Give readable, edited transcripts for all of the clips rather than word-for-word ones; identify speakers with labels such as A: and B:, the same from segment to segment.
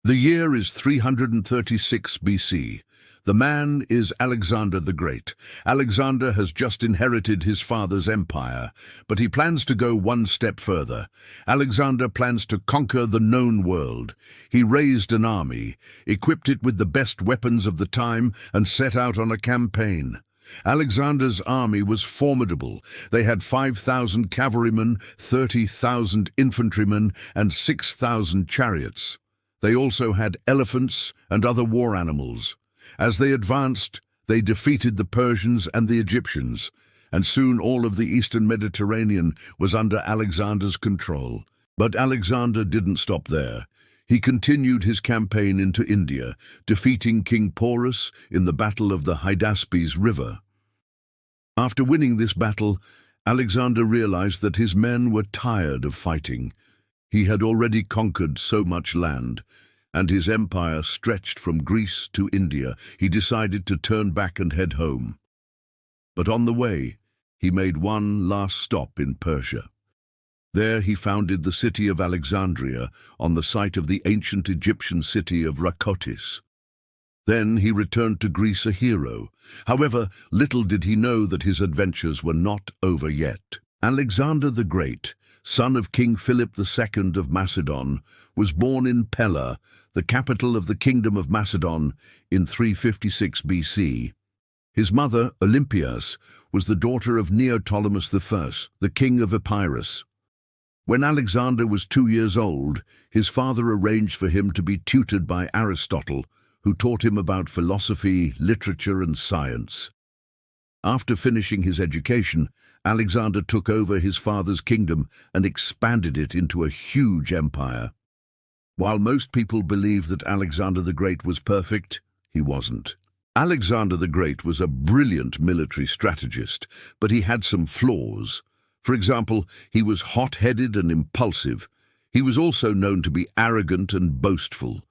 A: The year is 336 BC. The man is Alexander the Great. Alexander has just inherited his father's empire, but he plans to go one step further. Alexander plans to conquer the known world. He raised an army, equipped it with the best weapons of the time, and set out on a campaign. Alexander's army was formidable. They had 5,000 cavalrymen, 30,000 infantrymen, and 6,000 chariots. They also had elephants and other war animals. As they advanced, they defeated the Persians and the Egyptians, and soon all of the eastern Mediterranean was under Alexander's control. But Alexander didn't stop there. He continued his campaign into India, defeating King Porus in the Battle of the Hydaspes River. After winning this battle, Alexander realized that his men were tired of fighting. He had already conquered so much land, and his empire stretched from Greece to India. He decided to turn back and head home. But on the way, he made one last stop in Persia. There he founded the city of Alexandria on the site of the ancient Egyptian city of Rakotis. Then he returned to Greece a hero. However, little did he know that his adventures were not over yet. Alexander the Great, son of King Philip II of Macedon, was born in Pella, the capital of the Kingdom of Macedon, in 356 BC. His mother, Olympias, was the daughter of Neoptolemus I, the king of Epirus. When Alexander was 2 years old, his father arranged for him to be tutored by Aristotle, who taught him about philosophy, literature, and science. After finishing his education, Alexander took over his father's kingdom and expanded it into a huge empire. While most people believe that Alexander the Great was perfect, he wasn't. Alexander the Great was a brilliant military strategist, but he had some flaws. For example, he was hot-headed and impulsive. He was also known to be arrogant and boastful.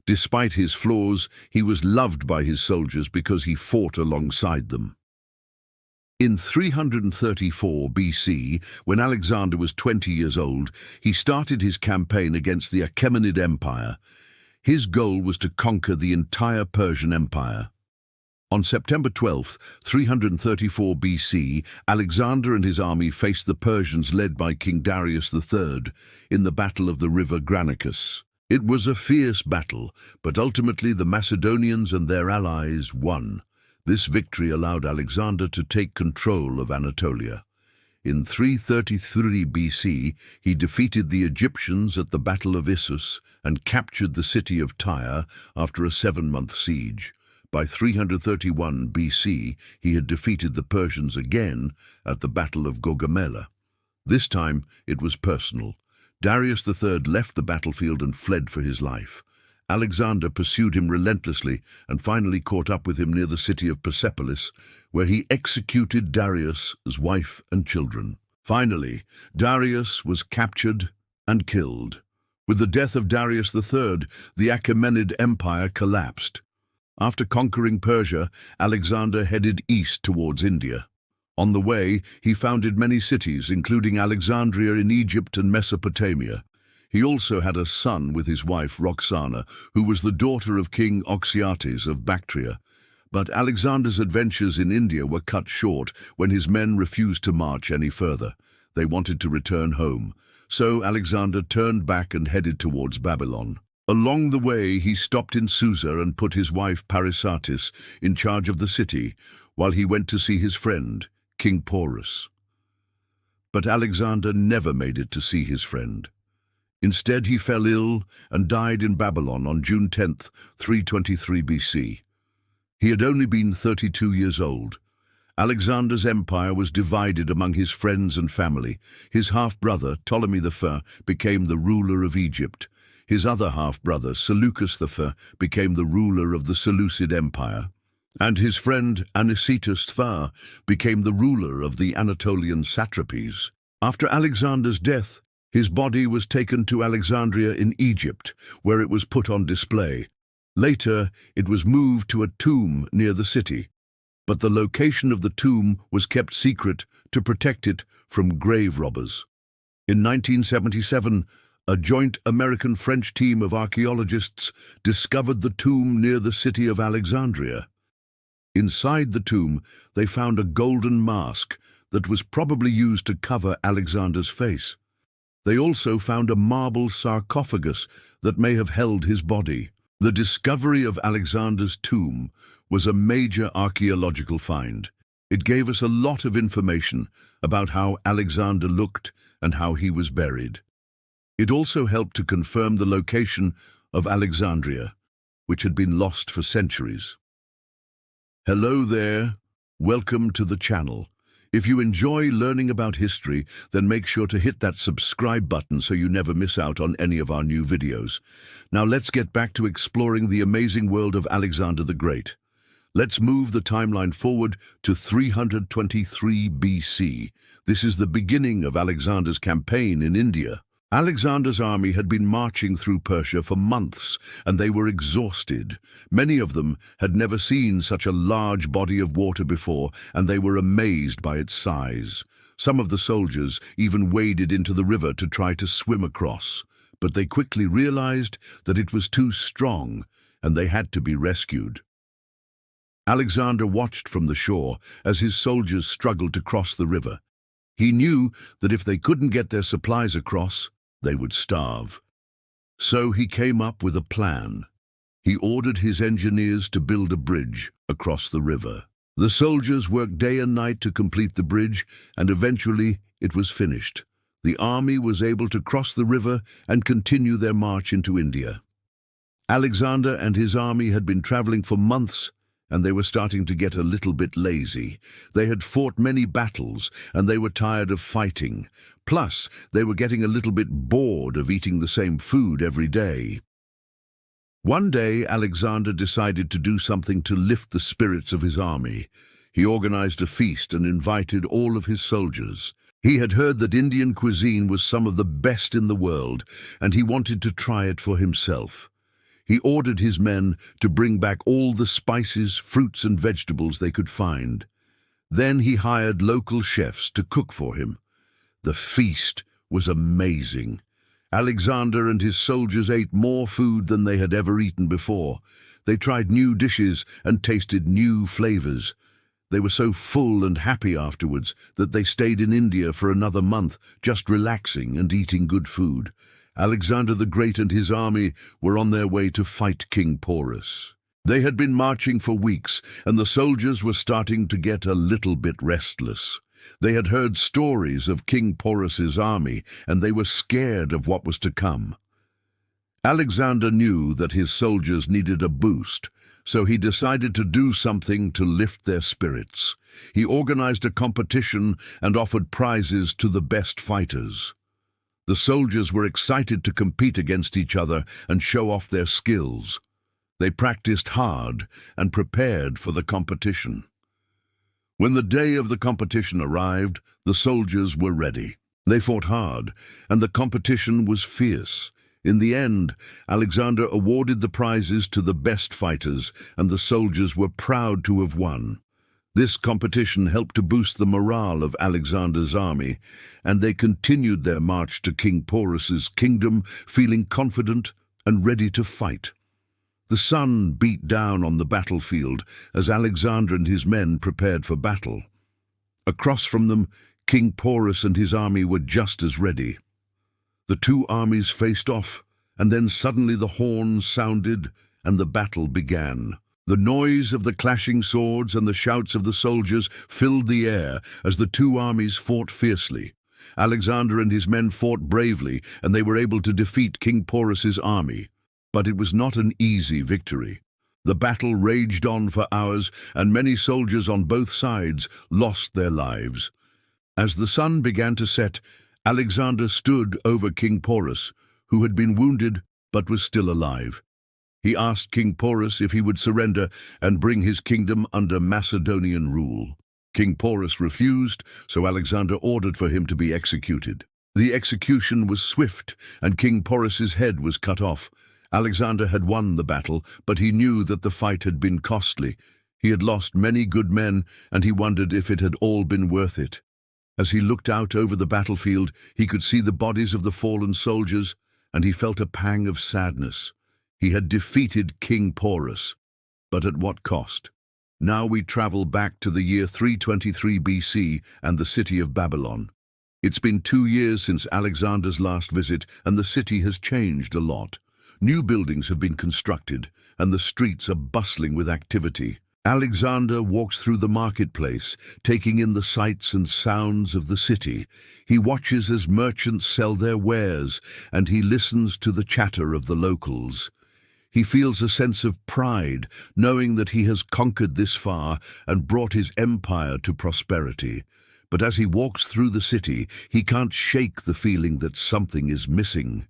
A: Despite his flaws, he was loved by his soldiers because he fought alongside them. In 334 BC, when Alexander was 20 years old, he started his campaign against the Achaemenid Empire. His goal was to conquer the entire Persian Empire. On September 12, 334 BC, Alexander and his army faced the Persians led by King Darius III in the Battle of the River Granicus. It was a fierce battle, but ultimately the Macedonians and their allies won. This victory allowed Alexander to take control of Anatolia. In 333 BC, he defeated the Egyptians at the Battle of Issus and captured the city of Tyre after a 7-month siege. By 331 BC, he had defeated the Persians again at the Battle of Gaugamela. This time, it was personal. Darius III left the battlefield and fled for his life. Alexander pursued him relentlessly and finally caught up with him near the city of Persepolis, where he executed Darius' wife and children. Finally, Darius was captured and killed. With the death of Darius III, the Achaemenid Empire collapsed. After conquering Persia, Alexander headed east towards India. On the way, he founded many cities, including Alexandria in Egypt and Mesopotamia. He also had a son with his wife Roxana, who was the daughter of King Oxyates of Bactria. But Alexander's adventures in India were cut short when his men refused to march any further. They wanted to return home. So Alexander turned back and headed towards Babylon. Along the way, he stopped in Susa and put his wife Parysatis in charge of the city, while he went to see his friend, King Porus. But Alexander never made it to see his friend. Instead, he fell ill and died in Babylon on June 10, 323 BC. He had only been 32 years old. Alexander's empire was divided among his friends and family. His half-brother, Ptolemy I, became the ruler of Egypt. His other half-brother, Seleucus I, became the ruler of the Seleucid Empire. And his friend, Anicetus I, became the ruler of the Anatolian satrapies. After Alexander's death, his body was taken to Alexandria in Egypt, where it was put on display. Later, it was moved to a tomb near the city, but the location of the tomb was kept secret to protect it from grave robbers. In 1977, a joint American-French team of archaeologists discovered the tomb near the city of Alexandria. Inside the tomb, they found a golden mask that was probably used to cover Alexander's face. They also found a marble sarcophagus that may have held his body. The discovery of Alexander's tomb was a major archaeological find. It gave us a lot of information about how Alexander looked and how he was buried. It also helped to confirm the location of Alexandria, which had been lost for centuries. Hello there, welcome to the channel. If you enjoy learning about history, then make sure to hit that subscribe button so you never miss out on any of our new videos. Now let's get back to exploring the amazing world of Alexander the Great. Let's move the timeline forward to 323 BC. This is the beginning of Alexander's campaign in India. Alexander's army had been marching through Persia for months, and they were exhausted. Many of them had never seen such a large body of water before, and they were amazed by its size. Some of the soldiers even waded into the river to try to swim across, but they quickly realized that it was too strong, and they had to be rescued. Alexander watched from the shore as his soldiers struggled to cross the river. He knew that if they couldn't get their supplies across, they would starve. So he came up with a plan. He ordered his engineers to build a bridge across the river. The soldiers worked day and night to complete the bridge, and eventually it was finished. The army was able to cross the river and continue their march into India. Alexander and his army had been traveling for months, and they were starting to get a little bit lazy. They had fought many battles, and they were tired of fighting. Plus, they were getting a little bit bored of eating the same food every day. One day, Alexander decided to do something to lift the spirits of his army. He organized a feast and invited all of his soldiers. He had heard that Indian cuisine was some of the best in the world, and he wanted to try it for himself. He ordered his men to bring back all the spices, fruits, and vegetables they could find. Then he hired local chefs to cook for him. The feast was amazing. Alexander and his soldiers ate more food than they had ever eaten before. They tried new dishes and tasted new flavors. They were so full and happy afterwards that they stayed in India for another month, just relaxing and eating good food. Alexander the Great and his army were on their way to fight King Porus. They had been marching for weeks, and the soldiers were starting to get a little bit restless. They had heard stories of King Porus's army, and they were scared of what was to come. Alexander knew that his soldiers needed a boost, so he decided to do something to lift their spirits. He organized a competition and offered prizes to the best fighters. The soldiers were excited to compete against each other and show off their skills. They practiced hard and prepared for the competition. When the day of the competition arrived, the soldiers were ready. They fought hard, and the competition was fierce. In the end, Alexander awarded the prizes to the best fighters, and the soldiers were proud to have won. This competition helped to boost the morale of Alexander's army, and they continued their march to King Porus's kingdom, feeling confident and ready to fight. The sun beat down on the battlefield as Alexander and his men prepared for battle. Across from them, King Porus and his army were just as ready. The two armies faced off, and then suddenly the horns sounded and the battle began. The noise of the clashing swords and the shouts of the soldiers filled the air as the two armies fought fiercely. Alexander and his men fought bravely, and they were able to defeat King Porus's army. But it was not an easy victory. The battle raged on for hours, and many soldiers on both sides lost their lives. As the sun began to set, Alexander stood over King Porus, who had been wounded but was still alive. He asked King Porus if he would surrender and bring his kingdom under Macedonian rule. King Porus refused, so Alexander ordered for him to be executed. The execution was swift, and King Porus's head was cut off. Alexander had won the battle, but he knew that the fight had been costly. He had lost many good men, and he wondered if it had all been worth it. As he looked out over the battlefield, he could see the bodies of the fallen soldiers, and he felt a pang of sadness. He had defeated King Porus, but at what cost? Now we travel back to the year 323 BC and the city of Babylon. It's been 2 years since Alexander's last visit, and the city has changed a lot. New buildings have been constructed, and the streets are bustling with activity. Alexander walks through the marketplace, taking in the sights and sounds of the city. He watches as merchants sell their wares, and he listens to the chatter of the locals. He feels a sense of pride, knowing that he has conquered this far and brought his empire to prosperity. But as he walks through the city, he can't shake the feeling that something is missing.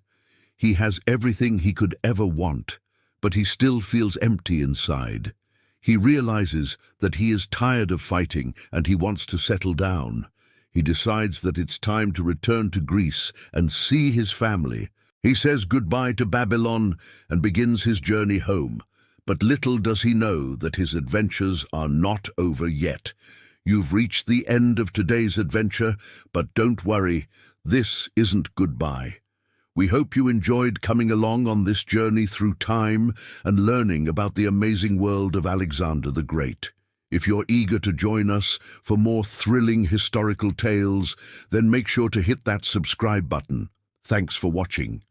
A: He has everything he could ever want, but he still feels empty inside. He realizes that he is tired of fighting and he wants to settle down. He decides that it's time to return to Greece and see his family. He says goodbye to Babylon and begins his journey home. But little does he know that his adventures are not over yet. You've reached the end of today's adventure, but don't worry, this isn't goodbye. We hope you enjoyed coming along on this journey through time and learning about the amazing world of Alexander the Great. If you're eager to join us for more thrilling historical tales, then make sure to hit that subscribe button. Thanks for watching.